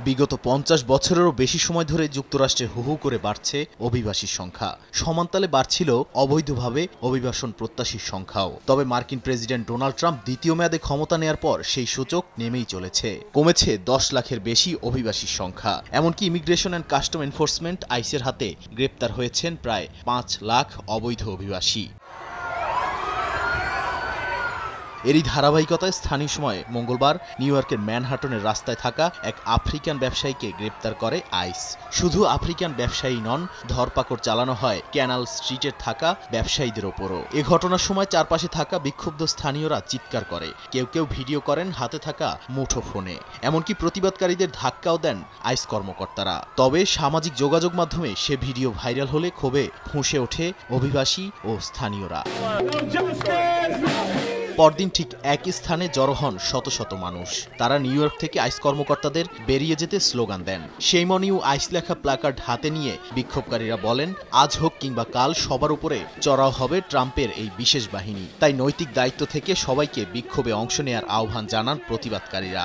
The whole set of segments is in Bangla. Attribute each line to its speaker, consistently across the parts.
Speaker 1: বিগত ৫০ বছরেরও বেশি সময় ধরে যুক্তরাষ্ট্রে হু হু করে বাড়ছে অভিবাসীর সংখ্যা। সমান্তালে বাড়ছিল অবৈধভাবে অভিবাসন প্রত্যাশীর সংখ্যাও। তবে মার্কিন প্রেসিডেন্ট ডোনাল্ড ট্রাম্প দ্বিতীয় মেয়াদে ক্ষমতা নেয়ার পর সেই সূচক নেমেই চলেছে। কমেছে ১০ লাখের বেশি অভিবাসীর সংখ্যা। এমনকি ইমিগ্রেশন অ্যান্ড কাস্টম এনফোর্সমেন্ট আইসের হাতে গ্রেপ্তার হয়েছেন প্রায় ৫ লাখ অবৈধ অভিবাসী। এরই ধারাবাহিকতায় স্থানীয় সময়ে মঙ্গলবার নিউ ইয়র্কের ম্যানহাটনের রাস্তায় থাকা এক আফ্রিকান ব্যবসায়ীকে গ্রেপ্তার করে আইস। শুধু আফ্রিকান ব্যবসায়ী নন, ধরপাকড় চালানো হয় ক্যানাল স্ট্রিটের থাকা ব্যবসায়ীদের ওপরও। এ ঘটনার সময় চারপাশে থাকা বিক্ষুব্ধ স্থানীয়রা চিৎকার করে, কেউ কেউ ভিডিও করেন হাতে থাকা মুঠোফোনে। এমনকি প্রতিবাদকারীদের ধাক্কাও দেন আইস কর্মকর্তারা। তবে সামাজিক যোগাযোগ মাধ্যমে সে ভিডিও ভাইরাল হলে ক্ষোভে ফুঁসে ওঠে অভিবাসী ও স্থানীয়রা। পরদিন ঠিক একই স্থানে জড়ো হন শত শত মানুষ। তারা নিউ ইয়র্ক থেকে আইস কর্মকর্তাদের বেরিয়ে যেতে স্লোগান দেন। শেম অন ইউ আইস লেখা প্ল্যাকার্ড হাতে নিয়ে বিক্ষোভকারীরা বলেন, আজ হোক কিংবা কাল সবার উপরে চড়াও হবে ট্রাম্পের এই বিশেষ বাহিনী। তাই নৈতিক দায়িত্ব থেকে সবাইকে বিক্ষোভে অংশ নেয়ার আহ্বান জানান প্রতিবাদকারীরা।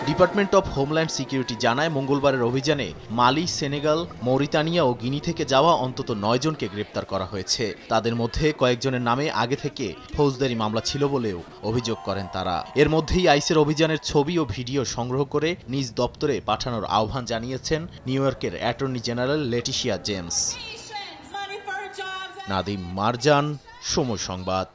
Speaker 1: ডিপার্টমেন্ট অব হোমল্যান্ড সিকিউরিটি জানায়, মঙ্গলবারের অভিযানে মালি, সেনেগাল, মৌরিতানিয়া ও গিনি থেকে যাওয়া অন্তত ৯ জনকে গ্রেপ্তার করা হয়েছে। তাদের মধ্যে কয়েকজনের নামে আগে থেকে ফৌজদারি মামলা ছিল বলেও অভিযোগ করেন তারা। এর মধ্যেই আইসের অভিযানের ছবি ও ভিডিও সংগ্রহ করে নিজ দপ্তরে পাঠানোর আহ্বান জানিয়েছেন নিউ ইয়র্কের attorney general Letitia James. Nadim Marjan, সময় সংবাদ।